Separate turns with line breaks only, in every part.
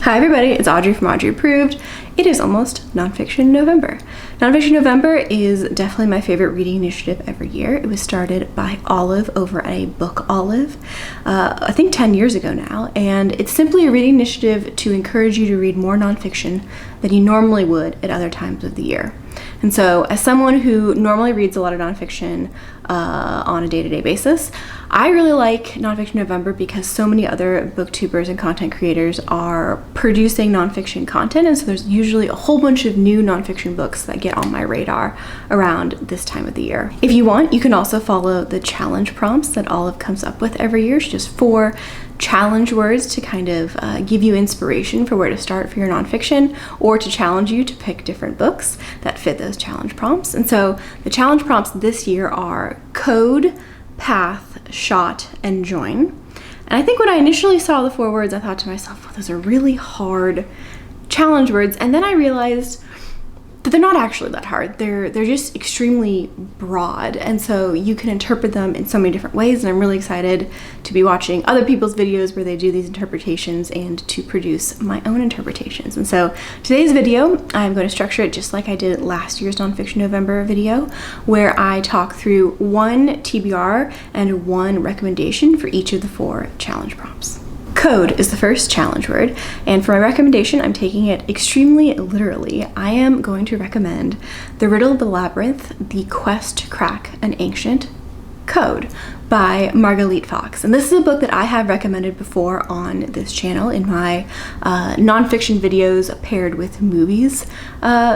Hi everybody, it's Audrey from Audrey Approved. It is almost Nonfiction November. Nonfiction November is definitely my favorite reading initiative every year. It was started by Olive over at a Book Olive, I think 10 years ago now, and it's simply a reading initiative to encourage you to read more nonfiction than you normally would at other times of the year. And so, as someone who normally reads a lot of nonfiction on a day-to-day basis, I really like Nonfiction November because so many other booktubers and content creators are producing nonfiction content, and so there's usually a whole bunch of new nonfiction books that get on my radar around this time of the year. If you want, you can also follow the challenge prompts that Olive comes up with every year. It's just 4 challenge words to kind of give you inspiration for where to start for your nonfiction, or to challenge you to pick different books that fit those challenge prompts. And so the challenge prompts this year are code, path, shot, and join. And I think when I initially saw the 4 words, I thought to myself, well, those are really hard challenge words. And then I realized that they're not actually that hard. They're just extremely broad, and so you can interpret them in so many different ways, and I'm really excited to be watching other people's videos where they do these interpretations and to produce my own interpretations. And so today's video, I'm going to structure it just like I did last year's Nonfiction November video, where I talk through 1 TBR and 1 recommendation for each of the 4 challenge prompts. Code is the first challenge word, and for my recommendation, I'm taking it extremely literally. I am going to recommend the Riddle, the Labyrinth, the Quest to Crack an Ancient Code by Margalit Fox. And this is a book that I have recommended before on this channel in my nonfiction videos paired with movies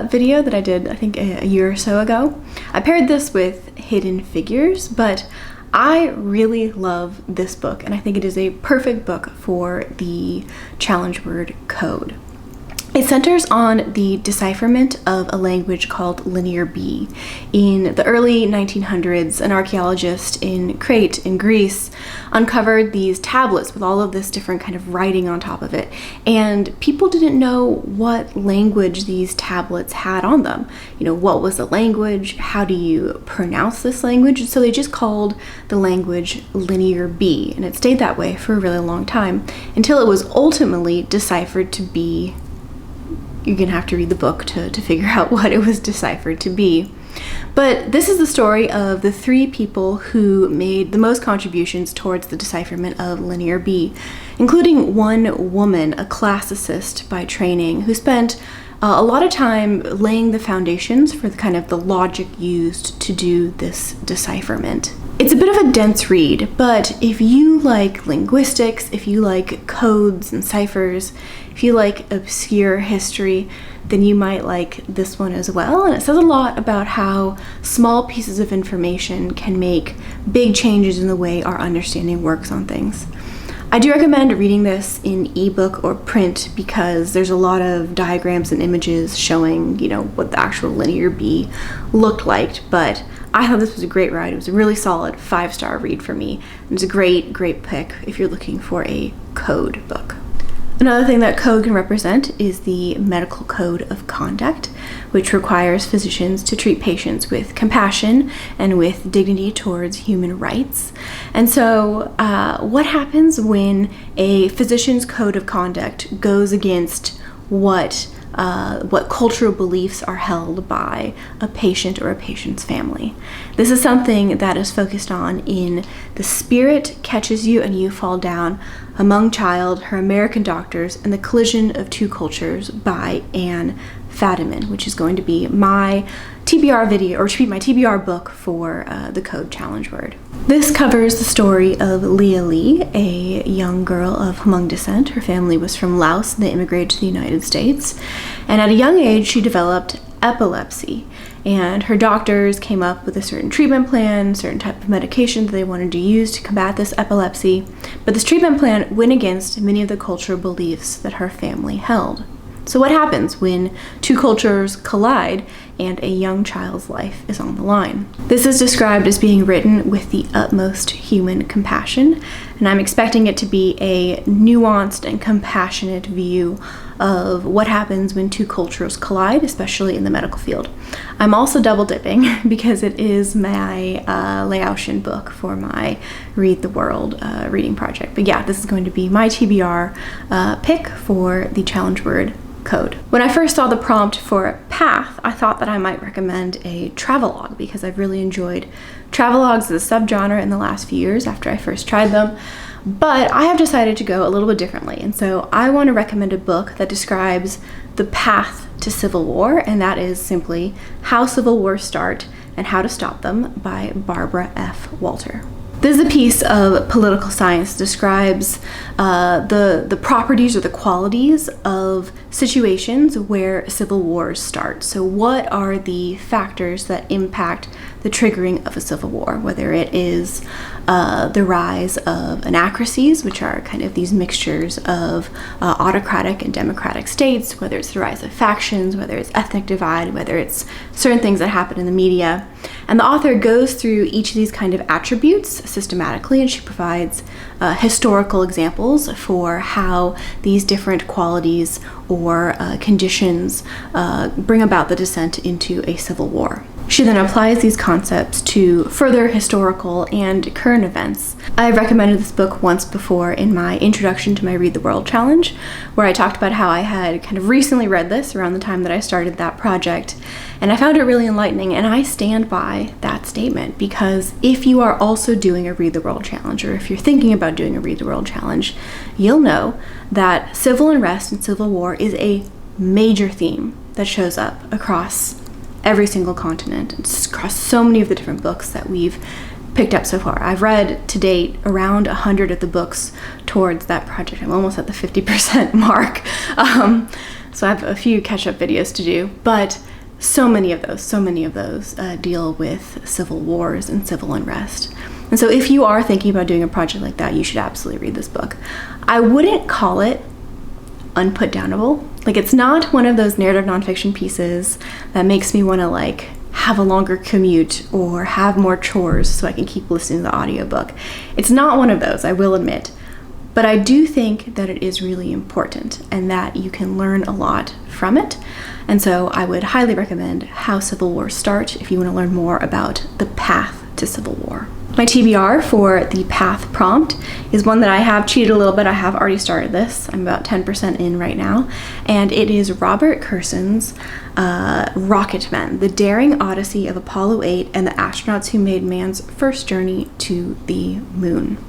video that I did, I think, a year or so ago. I paired this with Hidden Figures, but I really love this book, and I think it is a perfect book for the challenge word code. It centers on the decipherment of a language called Linear B. In the early 1900s, an archaeologist in Crete in Greece uncovered these tablets with all of this different kind of writing on top of it, and people didn't know what language these tablets had on them. You know, what was the language? How do you pronounce this language? So they just called the language Linear B, and it stayed that way for a really long time until it was ultimately deciphered to be, you're gonna have to read the book to figure out what it was deciphered to be. But this is the story of the 3 people who made the most contributions towards the decipherment of Linear B, including one woman, a classicist by training, who spent a lot of time laying the foundations for the logic used to do this decipherment. It's a bit of a dense read, but if you like linguistics, if you like codes and ciphers, if you like obscure history, then you might like this one as well. And it says a lot about how small pieces of information can make big changes in the way our understanding works on things. I do recommend reading this in ebook or print because there's a lot of diagrams and images showing, what the actual Linear B looked like, but I thought this was a great ride. It was a really solid 5-star read for me. It's a great pick if you're looking for a code book. Another thing that code can represent is the medical code of conduct, which requires physicians to treat patients with compassion and with dignity towards human rights. And so what happens when a physician's code of conduct goes against what cultural beliefs are held by a patient or a patient's family? This is something that is focused on in The Spirit Catches You and You Fall Down, Among Child, Her American Doctors, and the Collision of Two Cultures by Fadiman, which is going to be my TBR video, or should be my TBR book for the code challenge word. This covers the story of Leah Lee, a young girl of Hmong descent. Her family was from Laos and they immigrated to the United States. And at a young age, she developed epilepsy. And her doctors came up with a certain treatment plan, certain type of medication that they wanted to use to combat this epilepsy. But this treatment plan went against many of the cultural beliefs that her family held. So what happens when 2 cultures collide and a young child's life is on the line? This is described as being written with the utmost human compassion, and I'm expecting it to be a nuanced and compassionate view of what happens when two cultures collide, especially in the medical field. I'm also double dipping because it is my Laotian book for my Read the World reading project. But yeah, this is going to be my TBR pick for the challenge word code. When I first saw the prompt for path, I thought that I might recommend a travelogue because I've really enjoyed travelogues as a subgenre in the last few years after I first tried them. But I have decided to go a little bit differently, and so I want to recommend a book that describes the path to civil war, and that is simply How Civil Wars Start and How to Stop Them by Barbara F. Walter. This is a piece of political science that describes the properties or the qualities of situations where civil wars start. So what are the factors that impact the triggering of a civil war, whether it is the rise of anacracies, which are kind of these mixtures of autocratic and democratic states, whether it's the rise of factions, whether it's ethnic divide, whether it's certain things that happen in the media. And the author goes through each of these kind of attributes systematically, and she provides historical examples for how these different qualities or conditions bring about the descent into a civil war. She then applies these concepts to further historical and current events. I've recommended this book once before in my introduction to my Read the World challenge, where I talked about how I had kind of recently read this around the time that I started that project, and I found it really enlightening, and I stand by that statement because if you are also doing a Read the World challenge, or if you're thinking about doing a Read the World challenge, you'll know that civil unrest and civil war is a major theme that shows up across every single continent. It's across so many of the different books that we've picked up so far. I've read to date around 100 of the books towards that project. I'm almost at the 50% mark. So I have a few catch-up videos to do, but so many of those deal with civil wars and civil unrest. And so if you are thinking about doing a project like that, you should absolutely read this book. I wouldn't call it unputdownable. Like, it's not one of those narrative nonfiction pieces that makes me want to have a longer commute or have more chores so I can keep listening to the audiobook. It's not one of those, I will admit. But I do think that it is really important and that you can learn a lot from it. And so I would highly recommend How Civil Wars Start if you want to learn more about the path to civil war. My TBR for the path prompt is one that I have cheated a little bit. I have already started this. I'm about 10% in right now. And it is Robert Kurson's Rocket Men, The Daring Odyssey of Apollo 8 and the Astronauts Who Made Man's First Journey to the Moon.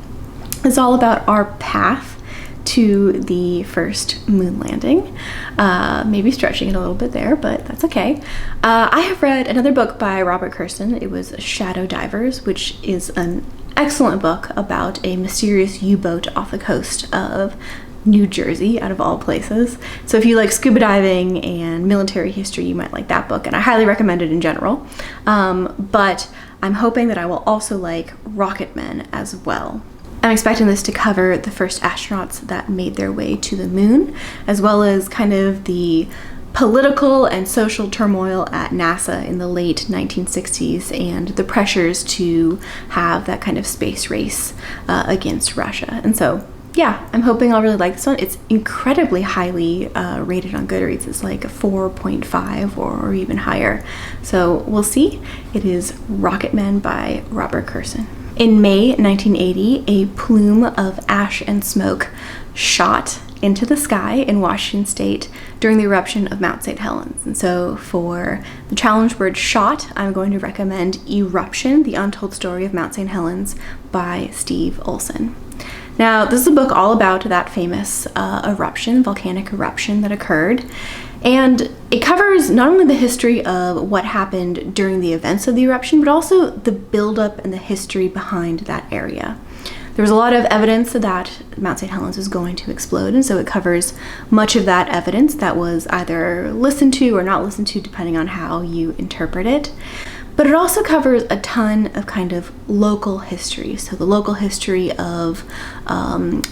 It's all about our path to the first moon landing. Maybe stretching it a little bit there, but that's okay. I have read another book by Robert Kurson. It was Shadow Divers, which is an excellent book about a mysterious U-boat off the coast of New Jersey, out of all places. So if you like scuba diving and military history, you might like that book, and I highly recommend it in general. But I'm hoping that I will also like Rocket Men as well. I'm expecting this to cover the first astronauts that made their way to the moon, as well as kind of the political and social turmoil at NASA in the late 1960s and the pressures to have that kind of space race against Russia. And so, yeah, I'm hoping I'll really like this one. It's incredibly highly rated on Goodreads. It's like a 4.5 or even higher. So we'll see. It is Rocket Men by Robert Kurson. In May 1980, a plume of ash and smoke shot into the sky in Washington State during the eruption of Mount St. Helens. And so for the challenge word shot, I'm going to recommend Eruption, The Untold Story of Mount St. Helens by Steve Olson. Now, this is a book all about that famous volcanic eruption that occurred. And it covers not only the history of what happened during the events of the eruption, but also the buildup and the history behind that area. There was a lot of evidence that Mount St. Helens was going to explode, and so it covers much of that evidence that was either listened to or not listened to, depending on how you interpret it. But it also covers a ton of kind of local history. So the local history of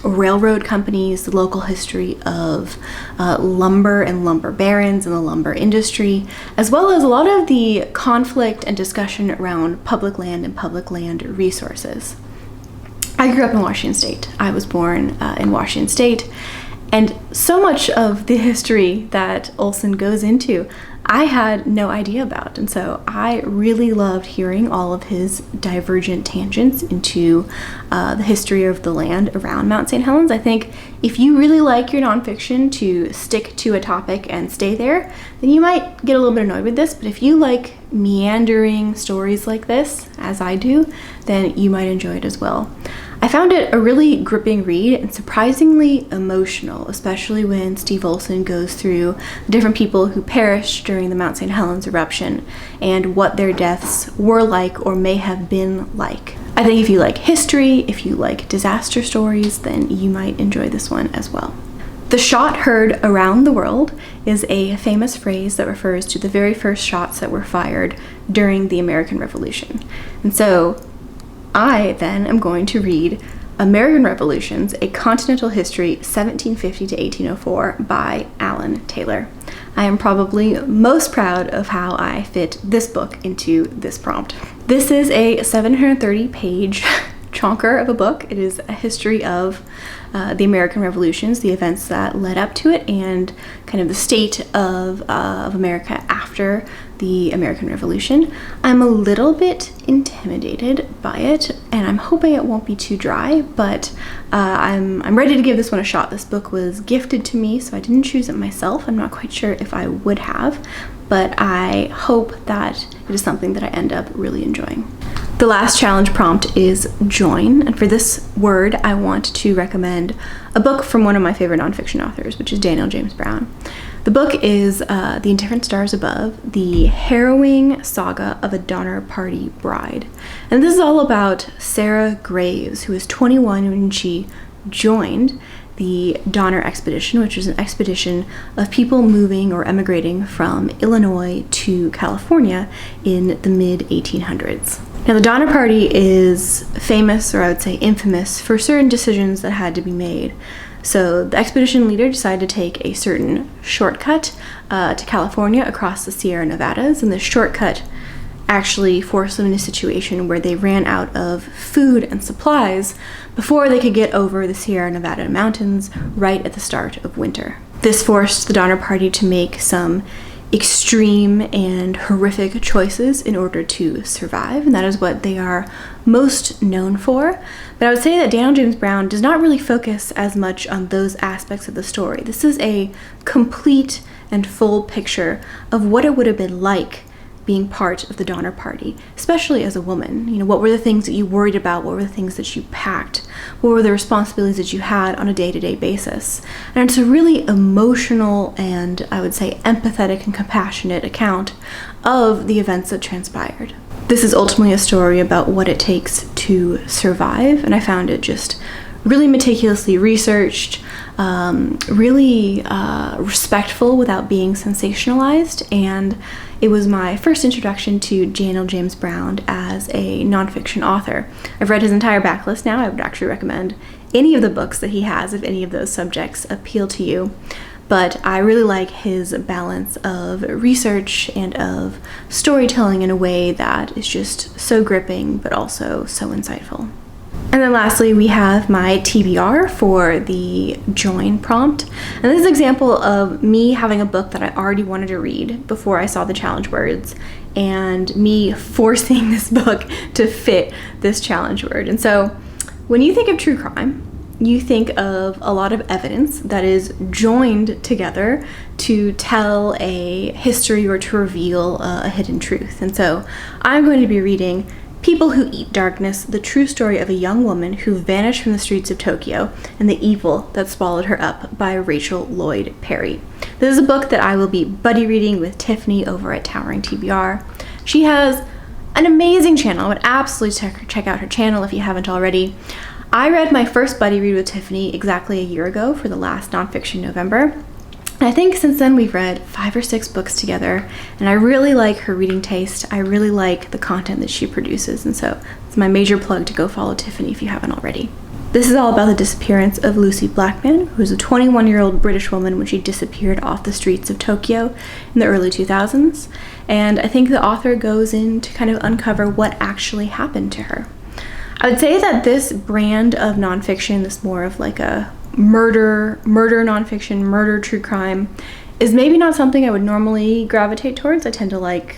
railroad companies, the local history of lumber and lumber barons and the lumber industry, as well as a lot of the conflict and discussion around public land and public land resources. I grew up in Washington State. I was born in Washington State, and so much of the history that Olson goes into, I had no idea about. And so I really loved hearing all of his divergent tangents into the history of the land around Mount St. Helens. I think if you really like your nonfiction to stick to a topic and stay there, then you might get a little bit annoyed with this. But if you like meandering stories like this, as I do, then you might enjoy it as well. I found it a really gripping read and surprisingly emotional, especially when Steve Olson goes through the different people who perished during the Mount St. Helens eruption and what their deaths were like or may have been like. I think if you like history, if you like disaster stories, then you might enjoy this one as well. The shot heard around the world is a famous phrase that refers to the very first shots that were fired during the American Revolution. And so I then am going to read American Revolutions, A Continental History, 1750 to 1804 by Alan Taylor. I am probably most proud of how I fit this book into this prompt. This is a 730-page chonker of a book. It is a history of the American Revolutions, the events that led up to it, and kind of the state of America after the American Revolution. I'm a little bit intimidated by it, and I'm hoping it won't be too dry, but I'm ready to give this one a shot. This book was gifted to me, so I didn't choose it myself. I'm not quite sure if I would have, but I hope that it is something that I end up really enjoying. The last challenge prompt is join, and for this word I want to recommend a book from one of my favorite nonfiction authors, which is Daniel James Brown. The book is The Indifferent Stars Above, the harrowing saga of a Donner Party bride. And this is all about Sarah Graves, who was 21 when she joined the Donner Expedition, which was an expedition of people moving or emigrating from Illinois to California in the mid-1800s. Now, the Donner Party is famous, or I would say infamous, for certain decisions that had to be made. So the expedition leader decided to take a certain shortcut to California across the Sierra Nevadas, and the shortcut actually forced them in a situation where they ran out of food and supplies before they could get over the Sierra Nevada mountains right at the start of winter. This forced the Donner Party to make some extreme and horrific choices in order to survive, and that is what they are most known for. But I would say that Daniel James Brown does not really focus as much on those aspects of the story. This is a complete and full picture of what it would have been like being part of the Donner Party, especially as a woman. You know, what were the things that you worried about? What were the things that you packed? What were the responsibilities that you had on a day-to-day basis? And it's a really emotional and, I would say, empathetic and compassionate account of the events that transpired. This is ultimately a story about what it takes to survive, and I found it just really meticulously researched, really respectful without being sensationalized, and it was my first introduction to Daniel James Brown as a nonfiction author. I've read his entire backlist now. I would actually recommend any of the books that he has if any of those subjects appeal to you. But I really like his balance of research and of storytelling in a way that is just so gripping but also so insightful. And then lastly, we have my TBR for the join prompt. And this is an example of me having a book that I already wanted to read before I saw the challenge words, and me forcing this book to fit this challenge word. And so when you think of true crime, you think of a lot of evidence that is joined together to tell a history or to reveal a hidden truth. And so I'm going to be reading People Who Eat Darkness, the true story of a young woman who vanished from the streets of Tokyo and the evil that swallowed her up, by Rachel Lloyd Parry. This is a book that I will be buddy reading with Tiffany over at Towering TBR. She has an amazing channel. I would absolutely check out her channel if you haven't already. I read my first buddy read with Tiffany exactly a year ago for the last Nonfiction November. And I think since then we've read 5 or 6 books together, and I really like her reading taste. I really like the content that she produces, and so it's my major plug to go follow Tiffany if you haven't already. This is all about the disappearance of Lucy Blackman, who was a 21-year-old British woman when she disappeared off the streets of Tokyo in the early 2000s, and I think the author goes in to kind of uncover what actually happened to her. I would say that this brand of nonfiction, this more of like a murder nonfiction, murder true crime, is maybe not something I would normally gravitate towards. I tend to like,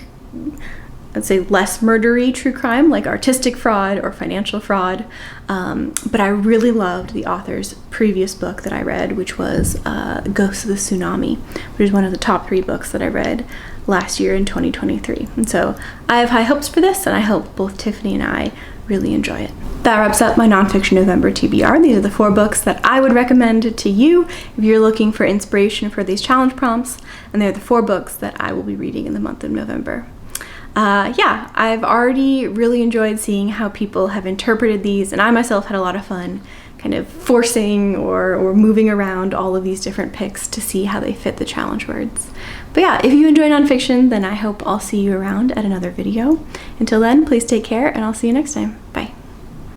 I'd say, less murdery true crime, like artistic fraud or financial fraud. But I really loved the author's previous book that I read, which was Ghosts of the Tsunami, which is one of the top 3 books that I read last year in 2023. And so I have high hopes for this, and I hope both Tiffany and I really enjoy it. That wraps up my Nonfiction November TBR. These are the 4 books that I would recommend to you if you're looking for inspiration for these challenge prompts, and they're the 4 books that I will be reading in the month of November. Yeah, I've already really enjoyed seeing how people have interpreted these, and I myself had a lot of fun kind of forcing or moving around all of these different picks to see how they fit the challenge words. But yeah, if you enjoy nonfiction, then I hope I'll see you around at another video. Until then, please take care, and I'll see you next time. Bye.